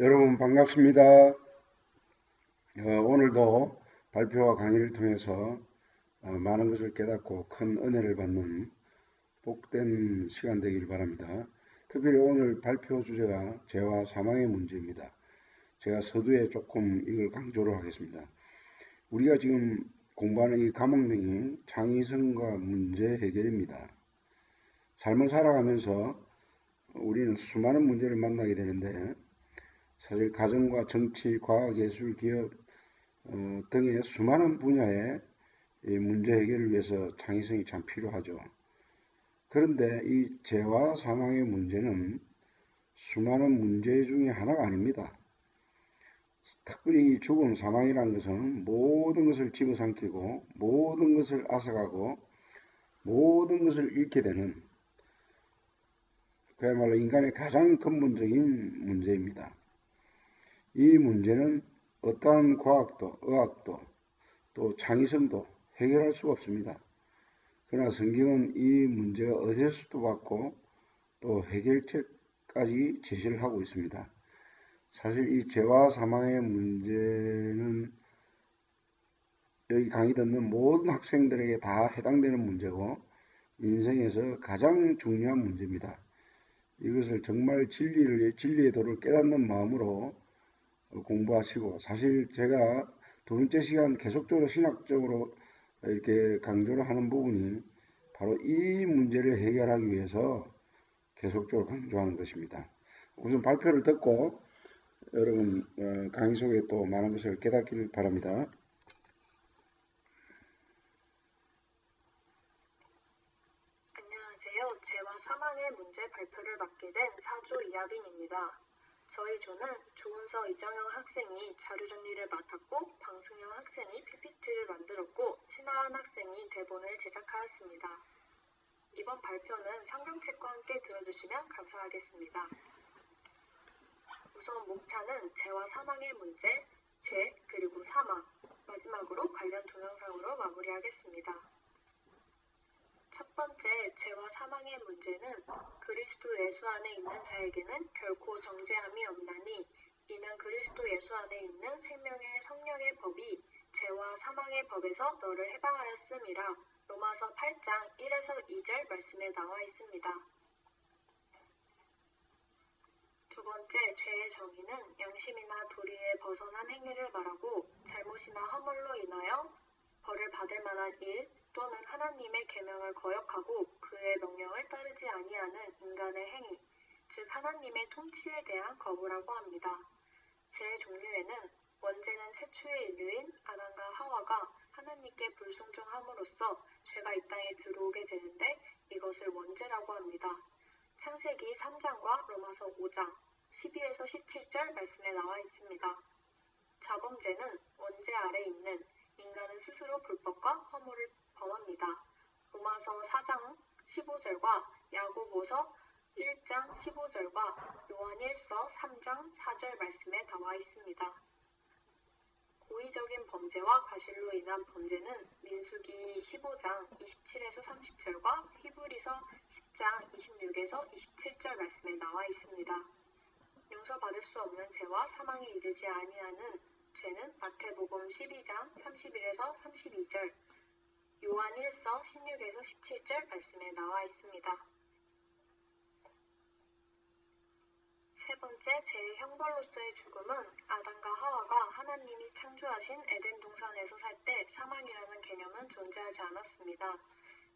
여러분 반갑습니다. 오늘도 발표와 강의를 통해서 많은 것을 깨닫고 큰 은혜를 받는 복된 시간 되길 바랍니다. 특별히 오늘 발표 주제가 죄와 사망의 문제입니다. 제가 서두에 조금 이걸 강조를 하겠습니다. 우리가 지금 공부하는 이 과목명이 창의성과 문제 해결입니다. 삶을 살아가면서 우리는 수많은 문제를 만나게 되는데 사실 가정과 정치, 과학, 예술, 기업 등의 수많은 분야의 문제 해결을 위해서 창의성이 참 필요하죠. 그런데 이 재와 사망의 문제는 수많은 문제 중에 하나가 아닙니다. 특별히 죽음, 사망이라는 것은 모든 것을 집어삼키고 모든 것을 앗아가고 모든 것을 잃게 되는 그야말로 인간의 가장 근본적인 문제입니다. 이 문제는 어떠한 과학도, 의학도, 또 창의성도 해결할 수가 없습니다. 그러나 성경은 이 문제가 어디서도 받고 또 해결책까지 제시를 하고 있습니다. 사실 이 죄와 사망의 문제는 여기 강의 듣는 모든 학생들에게 다 해당되는 문제고 인생에서 가장 중요한 문제입니다. 이것을 정말 진리의 도를 깨닫는 마음으로 공부하시고 사실 제가 두 번째 시간 계속적으로 신학적으로 이렇게 강조를 하는 부분이 바로 이 문제를 해결하기 위해서 계속적으로 강조하는 것입니다. 우선 발표를 듣고 여러분 강의 속에 또 많은 것을 깨닫기를 바랍니다. 안녕하세요. 죄와 사망의 문제 발표를 맡게 된 사조 이하빈입니다. 저희 조는 조은서 이정영 학생이 자료 정리를 맡았고 방승현 학생이 PPT를 만들었고 신하한 학생이 대본을 제작하였습니다. 이번 발표는 성경책과 함께 들어주시면 감사하겠습니다. 우선 목차는 죄와 사망의 문제, 죄 그리고 사망, 마지막으로 관련 동영상으로 마무리하겠습니다. 첫 번째, 죄와 사망의 문제는 그리스도 예수 안에 있는 자에게는 결코 정죄함이 없나니 이는 그리스도 예수 안에 있는 생명의 성령의 법이 죄와 사망의 법에서 너를 해방하였음이라 로마서 8장 1에서 2절 말씀에 나와 있습니다. 두 번째, 죄의 정의는 양심이나 도리에 벗어난 행위를 말하고 잘못이나 허물로 인하여 벌을 받을 만한 일 또는 하나님의 계명을 거역하고 그의 명령을 따르지 아니하는 인간의 행위, 즉 하나님의 통치에 대한 거부라고 합니다. 죄의 종류에는 원죄는 최초의 인류인 아담과 하와가 하나님께 불순종함으로써 죄가 이 땅에 들어오게 되는데 이것을 원죄라고 합니다. 창세기 3장과 로마서 5장 12에서 17절 말씀에 나와 있습니다. 자범죄는 원죄 아래 있는 인간은 스스로 불법과 허물을 범합니다. 로마서 4장 15절과 야고보서 1장 15절과 요한일서 3장 4절 말씀에 나와 있습니다. 고의적인 범죄와 과실로 인한 범죄는 민수기 15장 27에서 30절과 히브리서 10장 26에서 27절 말씀에 나와 있습니다. 용서받을 수 없는 죄와 사망에 이르지 아니하는 죄는 마태복음 12장 31에서 32절, 요한일서 16에서 17절 말씀에 나와 있습니다. 세 번째, 죄의 형벌로서의 죽음은 아담과 하와가 하나님이 창조하신 에덴 동산에서 살 때 사망이라는 개념은 존재하지 않았습니다.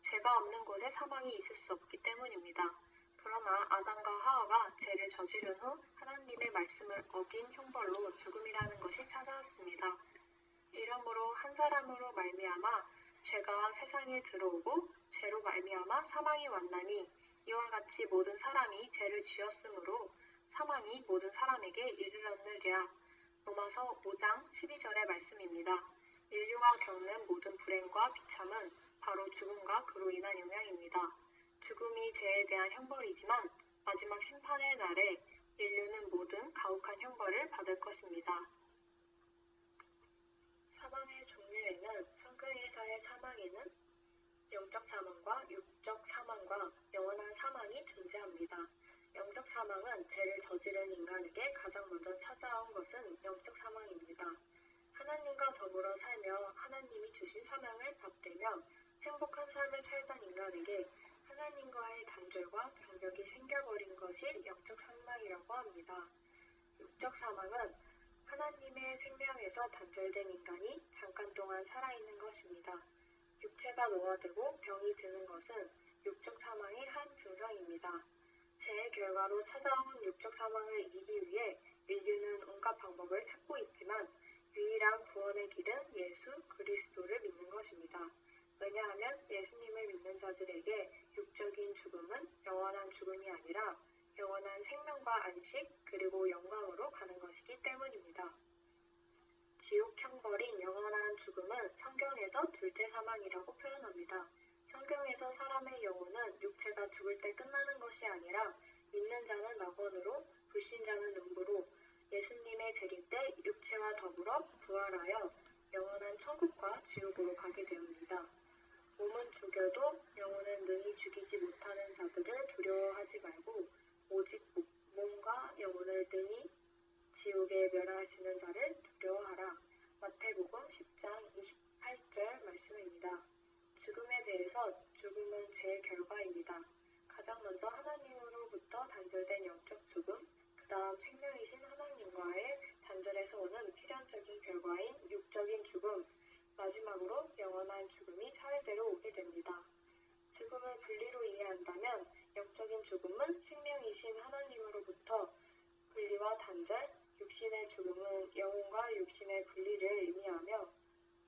죄가 없는 곳에 사망이 있을 수 없기 때문입니다. 그러나 아담과 하와가 죄를 저지른 후 하나님의 말씀을 어긴 형벌로 죽음이라는 것이 찾아왔습니다. 이러므로 한 사람으로 말미암아 죄가 세상에 들어오고 죄로 말미암아 사망이 왔나니 이와 같이 모든 사람이 죄를 지었으므로 사망이 모든 사람에게 이르렀느니라. 로마서 5장 12절의 말씀입니다. 인류가 겪는 모든 불행과 비참은 바로 죽음과 그로 인한 영향입니다. 죽음이 죄에 대한 형벌이지만 마지막 심판의 날에 인류는 모든 가혹한 형벌을 받을 것입니다. 사망의 종류에는 성경에서의 사망에는 영적 사망과 육적 사망과 영원한 사망이 존재합니다. 영적 사망은 죄를 저지른 인간에게 가장 먼저 찾아온 것은 영적 사망입니다. 하나님과 더불어 살며 하나님이 주신 사명을 받들며 행복한 삶을 살던 인간에게 하나님과의 단절과 장벽이 생겨버린 것이 영적 사망이라고 합니다. 육적 사망은 하나님의 생명에서 단절된 인간이 잠깐 동안 살아있는 것입니다. 육체가 노화되고 병이 드는 것은 육적 사망의 한 증상입니다. 재해 결과로 찾아온 육적 사망을 이기기 위해 인류는 온갖 방법을 찾고 있지만 유일한 구원의 길은 예수 그리스도를 믿는 것입니다. 왜냐하면 예수님을 믿는 자들에게 육적인 죽음은 영원한 죽음이 아니라 영원한 생명과 안식 그리고 영광으로 가는 것이기 때문입니다. 지옥 형벌인 영원한 죽음은 성경에서 둘째 사망이라고 표현합니다. 성경에서 사람의 영혼은 육체가 죽을 때 끝나는 것이 아니라 믿는 자는 낙원으로 불신자는 음부로 예수님의 재림 때 육체와 더불어 부활하여 영원한 천국과 지옥으로 가게 됩니다. 몸은 죽여도 영혼은 능히 죽이지 못하는 자들을 두려워하지 말고 오직 몸과 영혼을 능히 지옥에 멸하시는 자를 두려워하라. 마태복음 10장 28절 말씀입니다. 죽음에 대해서 죽음은 죄의 결과입니다. 가장 먼저 하나님으로부터 단절된 영적 죽음, 그 다음 생명이신 하나님과의 단절에서 오는 필연적인 결과인 육적인 죽음, 마지막으로 영원한 죽음이 차례대로 오게 됩니다. 죽음을 분리로 이해한다면 영적인 죽음은 생명이신 하나님으로부터 분리와 단절, 육신의 죽음은 영혼과 육신의 분리를 의미하며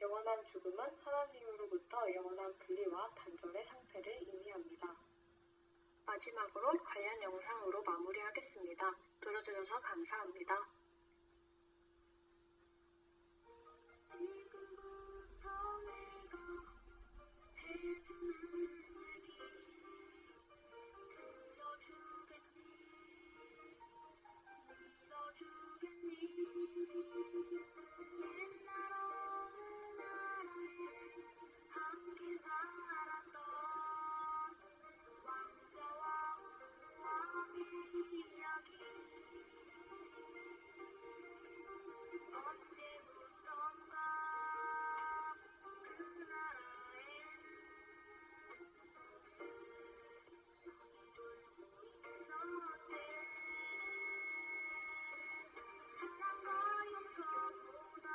영원한 죽음은 하나님으로부터 영원한 분리와 단절의 상태를 의미합니다. 마지막으로 관련 영상으로 마무리하겠습니다. 들어주셔서 감사합니다. 지금부터 내가 해주는 얘기 들어주겠니? 믿어주겠니? 옛날 어느 나라에 함께 살았던 왕자와 왕의 이야기 언제부턴가 그 나라에는 무슬림이 돌고 있었대. 사랑과 용서보다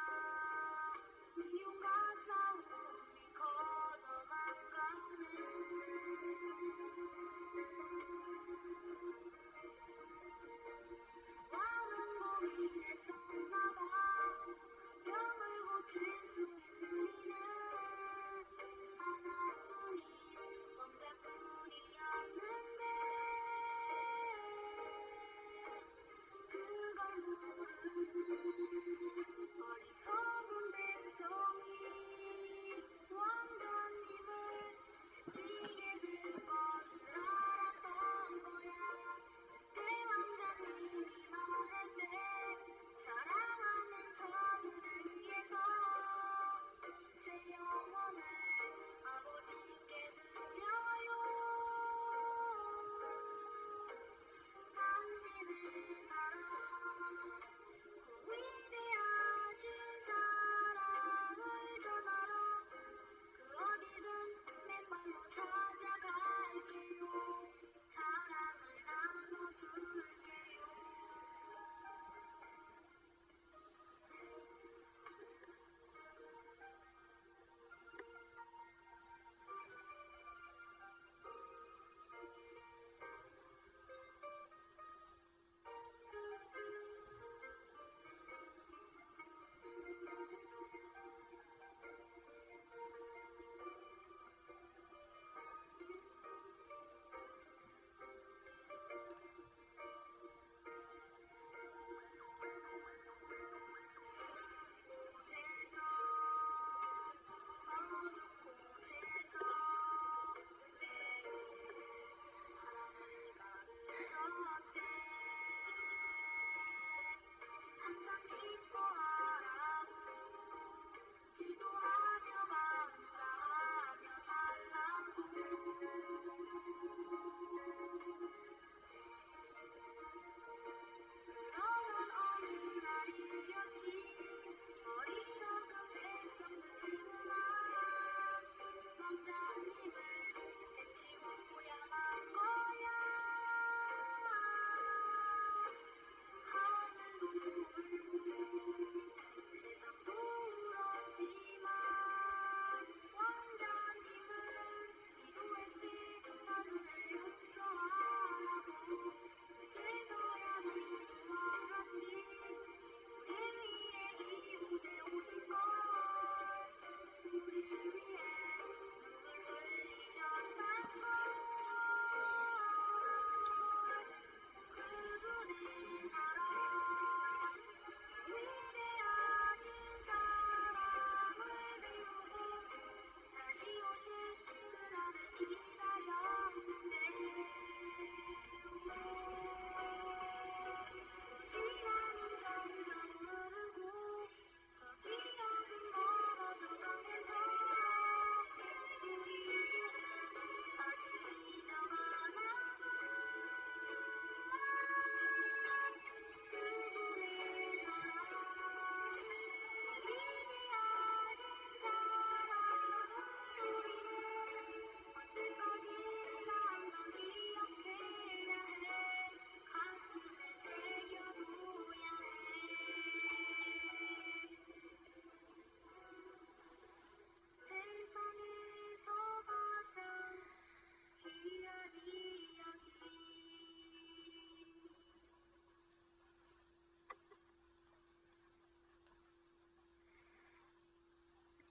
미움과 싸움이 커져만 가네. 왕은 고민했었나봐. 병을 고칠 수 있는 이는 하나뿐인 왕자뿐이었는데 그걸 모르는 어리석은 백성이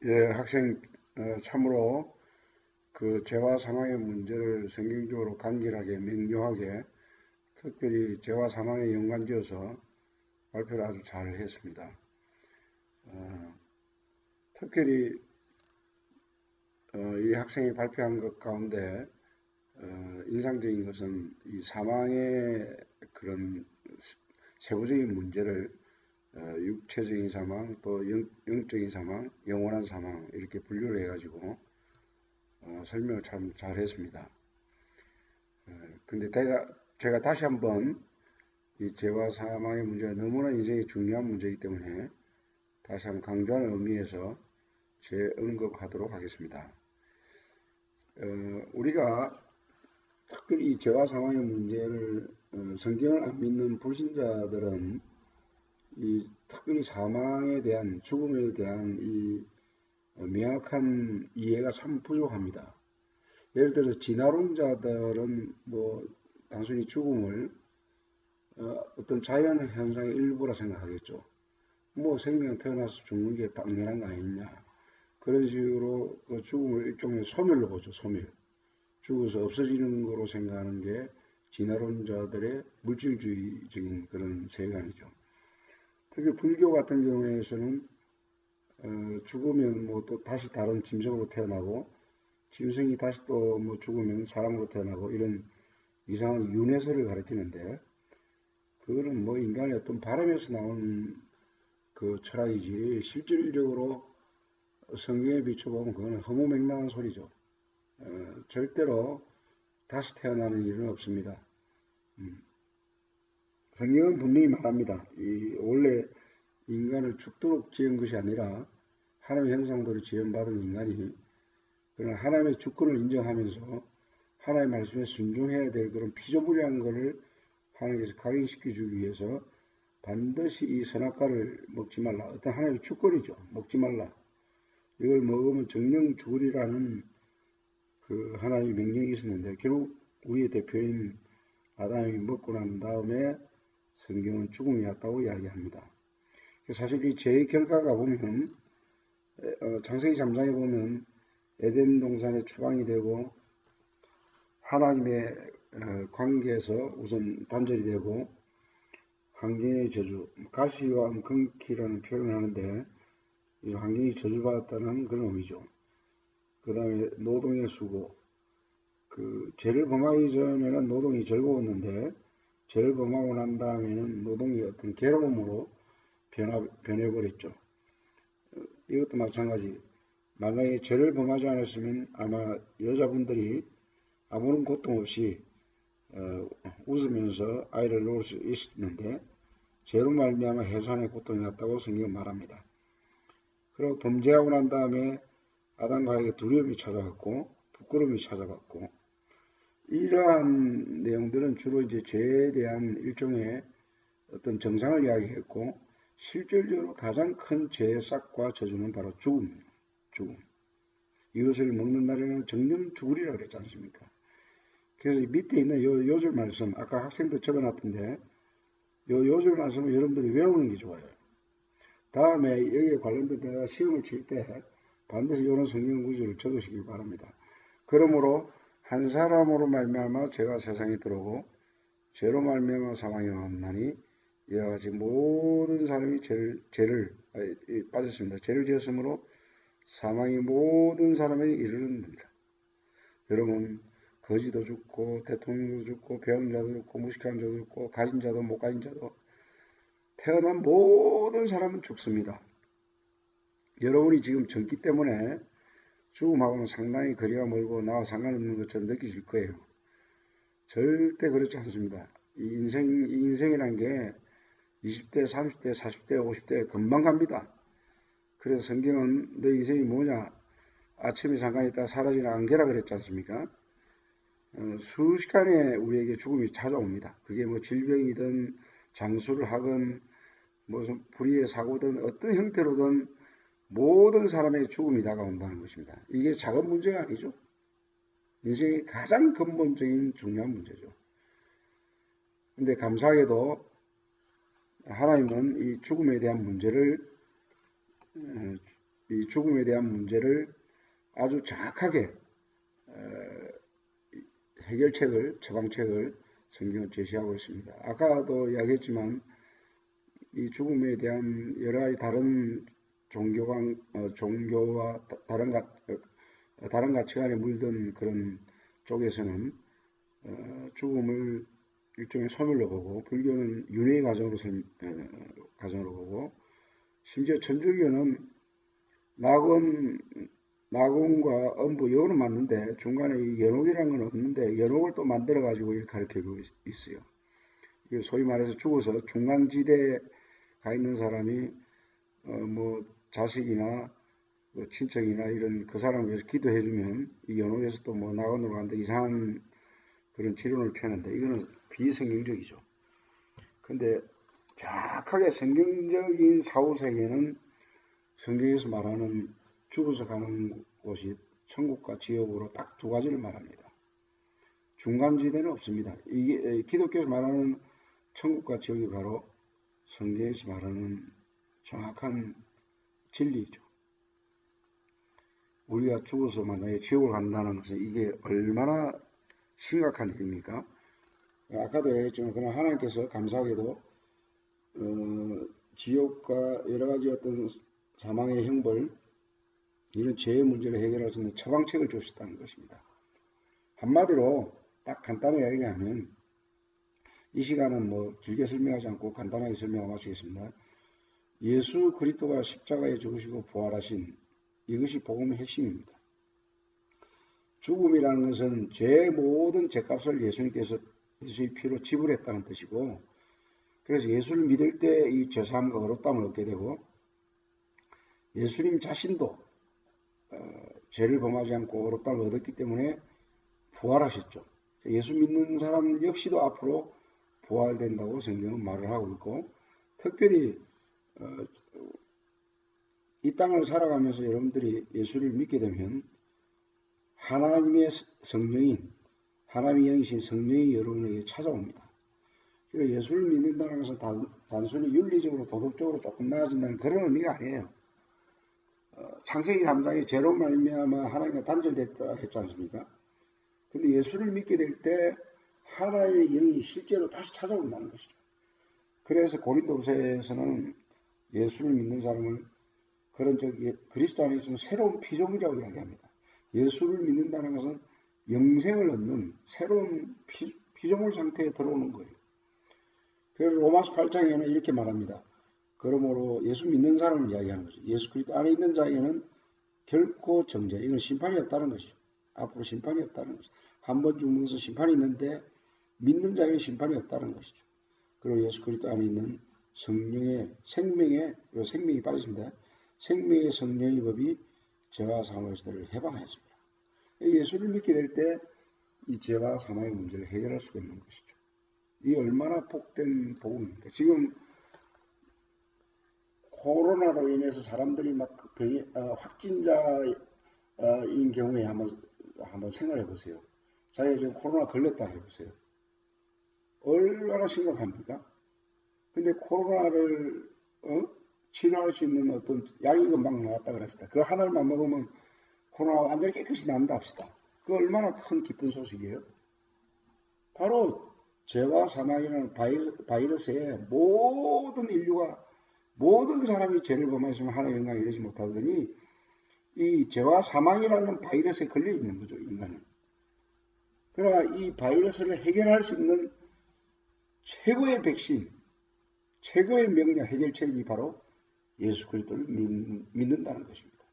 예, 학생, 참으로 그 죄와 사망의 문제를 성경적으로 간결하게 명료하게 특별히 죄와 사망에 연관지어서 발표를 아주 잘 했습니다. 특별히 이 학생이 발표한 것 가운데 인상적인 것은 이 사망의 그런 세부적인 문제를 육체적인 사망, 또 영적인 사망, 영원한 사망 이렇게 분류를 해가지고 설명을 참 잘했습니다. 근데 제가 다시 한번 이 죄와 사망의 문제가 너무나 인생의 중요한 문제이기 때문에 다시 한번 강조하는 의미에서 재언급하도록 하겠습니다. 우리가 특별히 이 죄와 사망의 문제를 성경을 안 믿는 불신자들은 이 특별히 사망에 대한 죽음에 대한 이 명확한 이해가 참 부족합니다. 예를 들어서 진화론자들은 뭐 단순히 죽음을 어떤 자연 현상의 일부라 생각하겠죠. 뭐 생명 태어나서 죽는 게 당연한 거 아니냐. 그런 식으로 그 죽음을 일종의 소멸로 보죠. 소멸. 죽어서 없어지는 거로 생각하는 게 진화론자들의 물질주의적인 그런 세계관이죠. 특히 불교 같은 경우에서는 죽으면 뭐 또 다시 다른 짐승으로 태어나고 짐승이 다시 또 뭐 죽으면 사람으로 태어나고 이런 이상한 윤회설을 가르치는데 그거는 뭐 인간의 어떤 바람에서 나온 그 철학이지 실질적으로 성경에 비춰보면 그거는 허무맹랑한 소리죠. 절대로 다시 태어나는 일은 없습니다. 성경은 분명히 말합니다. 이 원래 인간을 죽도록 지은 것이 아니라 하나님의 형상대로 지음받은 인간이 그러나 하나님의 주권을 인정하면서 하나님의 말씀에 순종해야 될 그런 피조물이라는 것을 하나님께서 각인시켜주기 위해서 반드시 이 선악과를 먹지 말라. 어떤 하나님의 주권이죠. 먹지 말라. 이걸 먹으면 정령 죽으리라는 그 하나님의 명령이 있었는데 결국 우리의 대표인 아담이 먹고 난 다음에 성경은 죽음이 왔다고 이야기합니다. 사실 이 죄의 결과가 보면 창세기 3장에 보면 에덴 동산의 추방이 되고 하나님의 관계에서 우선 단절이 되고 환경의 저주, 가시와 금키라는 표현을 하는데 이 환경이 저주받았다는 그런 의미죠. 그 다음에 노동의 수고, 그 죄를 범하기 전에는 노동이 즐거웠는데 죄를 범하고 난 다음에는 노동이 어떤 괴로움으로 변해버렸죠. 이것도 마찬가지. 만약에 죄를 범하지 않았으면 아마 여자분들이 아무런 고통 없이 웃으면서 아이를 놓을 수 있었는데 죄로 말미암아 해산의 고통이 왔다고 성경은 말합니다. 그리고 범죄하고 난 다음에 아담과 하와에게 두려움이 찾아왔고 부끄러움이 찾아왔고 이러한 내용들은 주로 이제 죄에 대한 일종의 어떤 정상을 이야기했고 실질적으로 가장 큰 죄의 싹과 저주는 바로 죽음이에요. 죽음. 이것을 먹는 날에는 정령 죽으리라 그랬지 않습니까? 그래서 밑에 있는 요 요절 말씀 아까 학생들 적어놨던데 요 요절 말씀을 여러분들이 외우는 게 좋아요. 다음에 여기에 관련된 내가 시험을 칠 때 반드시 이런 성경 구절을 적으시길 바랍니다. 그러므로 한 사람으로 말미암아 죄가 세상에 들어오고 죄로 말미암아 사망이 왔나니 이와 같이 모든 사람이 죄를 빠졌습니다. 죄를 지었으므로 사망이 모든 사람에게 이르렀습니다. 여러분 거지도 죽고 대통령도 죽고 병자도 죽고 무식한 자도 죽고 가진 자도 못 가진 자도 태어난 모든 사람은 죽습니다. 여러분이 지금 젊기 때문에 죽음하고는 상당히 거리가 멀고 나와 상관없는 것처럼 느끼실 거예요. 절대 그렇지 않습니다. 인생이란 게 20대, 30대, 40대, 50대 금방 갑니다. 그래서 성경은 너 인생이 뭐냐? 아침이 잠깐 있다 사라지는 안개라 그랬지 않습니까? 순식간에 우리에게 죽음이 찾아옵니다. 그게 뭐 질병이든 장수를 하건 무슨 불의의 사고든 어떤 형태로든 모든 사람의 죽음이 다가온다는 것입니다. 이게 작은 문제가 아니죠. 인생의 가장 근본적인 중요한 문제죠. 근데 감사하게도 하나님은 이 죽음에 대한 문제를 이 죽음에 대한 문제를 아주 정확하게 해결책을, 처방책을 성경은 제시하고 있습니다. 아까도 이야기했지만 이 죽음에 대한 여러 가지 다른 종교와 다른 가치관에 물든 그런 쪽에서는 죽음을 일종의 소멸로 보고, 불교는 윤회의 과정으로 보고, 심지어 천주교는 낙원과 엄부, 여는 맞는데 중간에 이 연옥이라는 건 없는데 연옥을 또 만들어 가지고 이렇게 가르치고 있어요. 소위 말해서 죽어서 중간지대에 가 있는 사람이 뭐 자식이나 뭐 친척이나 이런 그 사람을 위해서 기도해주면 이 연옥에서 또 뭐 낙원으로 가는데 이상한 그런 지론을 펴는데 이거는 비성경적이죠. 근데 정확하게 성경적인 사후세계는 성경에서 말하는 죽어서 가는 곳이 천국과 지옥으로 딱 두 가지를 말합니다. 중간지대는 없습니다. 이게 기독교에서 말하는 천국과 지옥이 바로 성경에서 말하는 정확한 진리죠. 우리가 죽어서 만약에 지옥을 간다는 것은 이게 얼마나 심각한 일입니까? 아까도 얘기했지만 그러나 하나님께서 감사하게도 지옥과 여러 가지 어떤 사망의 형벌, 이런 죄의 문제를 해결할 수 있는 처방책을 주셨다는 것입니다. 한마디로 딱 간단하게 얘기하면, 이 시간은 뭐 길게 설명하지 않고 간단하게 설명하고 마치겠습니다. 예수 그리스도가 십자가에 죽으시고 부활하신 이것이 복음의 핵심입니다. 죽음이라는 것은 죄의 모든 죄값을 예수님께서 예수의 피로 지불했다는 뜻이고, 그래서 예수를 믿을 때 이 죄사함과 의롭다함을 얻게 되고, 예수님 자신도 죄를 범하지 않고 의롭다함을 얻었기 때문에 부활하셨죠. 예수 믿는 사람 역시도 앞으로 부활된다고 성경은 말을 하고 있고, 특별히 이 땅을 살아가면서 여러분들이 예수를 믿게 되면 하나님의 성령인, 하나님의 영이신 성령이 여러분에게 찾아옵니다. 그러니까 예수를 믿는다는 것은 단순히 윤리적으로 도덕적으로 조금 나아진다는 그런 의미가 아니에요. 창세기 3장에 죄로 말미암아 하나님과 단절됐다 했지 않습니까? 근데 예수를 믿게 될 때 하나님의 영이 실제로 다시 찾아온다는 것이죠. 그래서 고린도서에서는 예수를 믿는 사람을 그런 그리스도 안에 있으면 새로운 피조물이라고 이야기합니다. 예수를 믿는다는 것은 영생을 얻는 새로운 피조물 상태에 들어오는 거예요. 그래서 로마서 8장에는 이렇게 말합니다. 그러므로 예수 믿는 사람을 이야기하는 거죠. 예수 그리스도 안에 있는 자에게는 결코 정죄, 이건 심판이 없다는 것이죠. 앞으로 심판이 없다는 것이죠. 한 번 죽는 것은 심판이 있는데 믿는 자에게는 심판이 없다는 것이죠. 그리고 예수 그리스도 안에 있는 성령의 생명이 빠졌습니다. 생명의 성령의 법이 죄와 사망에서 를 해방하였습니다. 예수를 믿게 될 때 이 죄와 사망의 문제를 해결할 수가 있는 것이죠. 이 얼마나 복된 복음입니까? 지금 코로나로 인해서 사람들이 막 확진자인 경우에 한번 생각해 보세요. 자기가 지금 코로나 걸렸다 해보세요. 얼마나 심각합니까? 근데 코로나를 치료할 수 있는 어떤 약이 금방 나왔다 그럽시다. 그 하나만 먹으면 코로나가 완전히 깨끗이 난다 합시다. 그 얼마나 큰 기쁜 소식이에요? 바로 죄와 사망이라는 바이러스에 모든 인류가, 모든 사람이 죄를 범하시면 하나님의 영광에 이르지 못하더니 이 죄와 사망이라는 바이러스에 걸려 있는 거죠, 인간은. 그러나 이 바이러스를 해결할 수 있는 최고의 백신, 최고의 명령 해결책이 바로 예수 그리스도를 믿는다는 것입니다.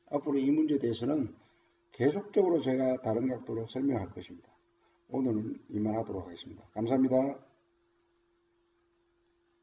앞으로 이 문제에 대해서는 계속적으로 제가 다른 각도로 설명할 것입니다. 오늘은 이만하도록 하겠습니다. 감사합니다.